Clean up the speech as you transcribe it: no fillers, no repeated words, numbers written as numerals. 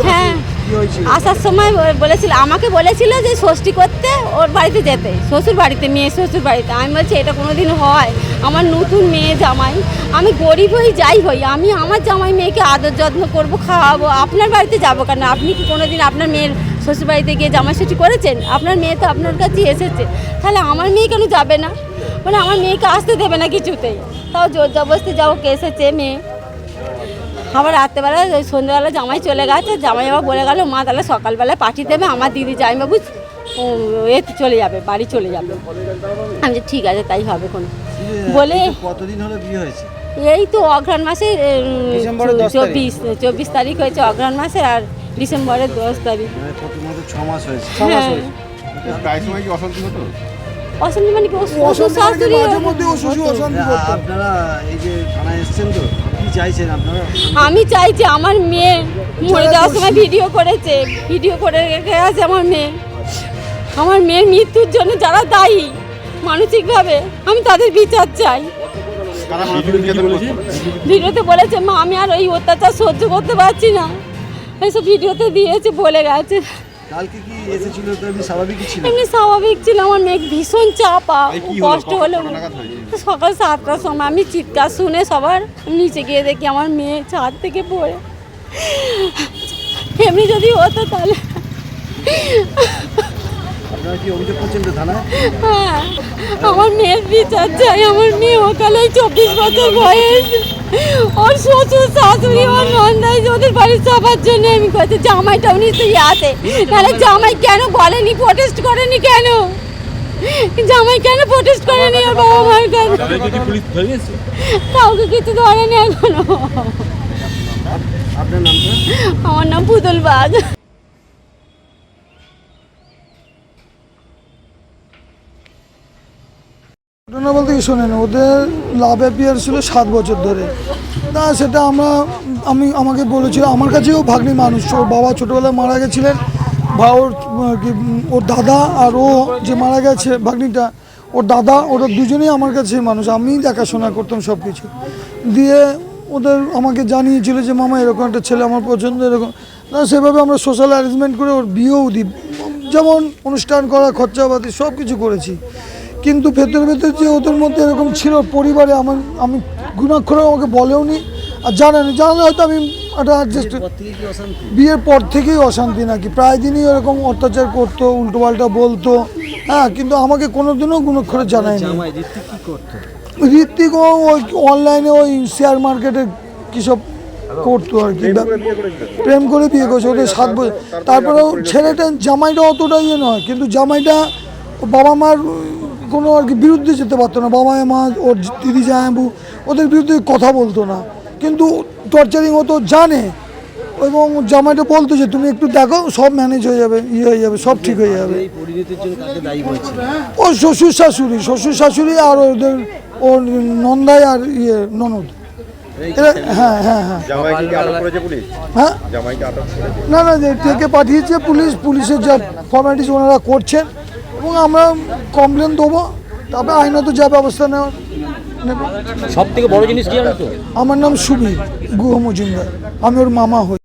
হ্যাঁ, আসার সময় বলেছিল, আমাকে বলেছিল যে ষষ্ঠী করতে ওর বাড়িতে যেতে, শ্বশুর বাড়িতে, মেয়ে শ্বশুর বাড়িতে। আমি বলছি এটা কোনো দিন হয়? আমার নতুন মেয়ে জামাই, আমি গরিব হই যাই হই, আমি আমার জামাই মেয়েকে আদর যত্ন করবো, খাওয়াবো। আপনার বাড়িতে যাবো কেন? আপনি কি কোনো দিন আপনার মেয়ের শ্বশুর বাড়িতে গিয়ে জামাই ষষ্ঠী করেছেন? আপনার মেয়ে তো আপনার কাছেই এসেছে, তাহলে আমার মেয়ে কেন যাবে না? মানে আমার মেয়েকে আসতে দেবে না কিছুতেই, তাও জোর জবরদস্তি যাও কে এসেছে মেয়ে। আবার রাত্রেবেলা সন্ধ্যেবেলা জামাই চলে গেছে, জামাই আবার বলে গেল মা তাহলে সকালবেলায় পাঠিয়ে দেবে, আমার দিদি জামাইবাবু চলে যাবে, বাড়ি চলে যাবে। আমি যে ঠিক আছে তাই হবে কোনো বলে। কতদিন হলো বিয়ে হয়েছে? এই তো অঘ্রাণ মাসে 24 তারিখ হয়েছে অঘ্রাণ মাসে, আর ডিসেম্বরের 10 তারিখ। 6 মাস হয়েছে। অশান্তি মানে কি? শাশুড়ি আপনারা এই যে থানায় এসেছেন, তো কি চাইছেন আপনারা? আমি চাইছি, আমার মেয়ে মরে যাওয়ার সময় ভিডিও করেছে, ভিডিও করে রেখে আছে আমার মেয়ে। আমার মেয়ের মৃত্যুর জন্য যারা দায়ী মানসিকভাবে, আমি তাদের বিচার চাই। ভিডিওতে বলেছে মা আমি আর ওই অত্যাচার সহ্য করতে পারছি না, এইসব ভিডিওতে দিয়েছে, বলে গেছে। কালকে কি এসেছিল? তো এমনি স্বাভাবিকই ছিল? এমনি স্বাভাবিক ছিল। আমার মেয়ে ভীষণ চাপা, কষ্ট হলো। সকাল 7টার সময় আমি চিৎকার শুনে সবার নিচে গিয়ে দেখি আমার মেয়ে ছাদ থেকে পড়ে। এমনি যদি হতো তাহলে। আপনারা কি অভিযোগ করছেন তো থানায়? হ্যাঁ, আমার মেয়ের বিচার চাই। আমার মেয়ে ওখানে 24 বছর বয়স, ওর শ্বশুর শাশুড়ি ওর নন্দাই ওদের বাড়ির সবার জন্য আমি করছি। জামাইটাও নিশ্চয়ই আছে, তাহলে জামাই কেন বলেনি, প্রোটেস্ট করেনি কেন? জামাই কেন প্রোটেস্ট করেনি ওর বাবা মায়ের কাছে? কাউকে কিছু ধরেনি এখনো। আপনার নামটা? আমার নাম পুতুল বাগ। ঘটনা বলতে কি শোনেন, ওদের লাভ অ্যাফেয়ার ছিল 7 বছর ধরে। না সেটা আমাকে বলেছিল, আমার কাছেও ভাগ্নি মানুষ। ওর বাবা ছোটোবেলায় মারা গেছিলেন, বা ওর দাদা আর ও যে মারা গেছে ভাগ্নিটা, ওর দাদা, ওরা দুজনেই আমার কাছে মানুষ। আমি দেখাশোনা করতাম সব কিছু দিয়ে। ওদের আমাকে জানিয়েছিল যে মামা এরকম একটা ছেলে আমার পছন্দ, এরকম না। সেভাবে আমরা সোশ্যাল অ্যারেঞ্জমেন্ট করে ওর বিয়েও দিই, যেমন অনুষ্ঠান করা, খরচাপাতি সব কিছু করেছি। কিন্তু ভেতর ভেতর যে ওদের মধ্যে এরকম ছিল পরিবারে, আমি গুণাক্ষরে আমাকে বলেও নি, আর জানালে হয়তো আমি একটা অ্যাডজাস্ট। বিয়ের পর থেকেই অশান্তি নাকি, প্রায় দিনই এরকম অত্যাচার করতো, উল্টোপাল্টা বলতো। হ্যাঁ, কিন্তু আমাকে কোনোদিনও গুণাক্ষরে জানায়নি। ঋত্বিক ওই অনলাইনে ওই শেয়ার মার্কেটে কী সব করতো আর কি, প্রেম করে বিয়ে করছে। ওদের 7 বছর। তারপরেও ছেলেটা, জামাইটা অতটা ইয়ে নয়, কিন্তু জামাইটা বাবা মার কোনো আর কি বিরুদ্ধে যেতে পারতো না। বাবা মা, ওর দিদি জামাইবাবু ওদের বিরুদ্ধে কথা বলতো না, কিন্তু টর্চারিং হতো জানে। এবং জামাইটা বলতো যে তুমি একটু দেখো, সব ম্যানেজ হয়ে যাবে, হয়ে যাবে, সব ঠিক হয়ে যাবে। ও শ্বশুর শাশুড়ি আর ওদের ওর নন্দাই আর ননদ। হ্যাঁ হ্যাঁ হ্যাঁ হ্যাঁ, না থেকে পাঠিয়েছে পুলিশের যা ফর্মালিটিস ওনারা করছেন, এবং আমরা কমপ্লেন দেবো, তারপরে আইনত যা ব্যবস্থা নেওয়ার নেব। সব থেকে বড় জিনিস কি জানো তো? আমার নাম সুবীর গুহ মজুমদার, আমি ওর মামা হই।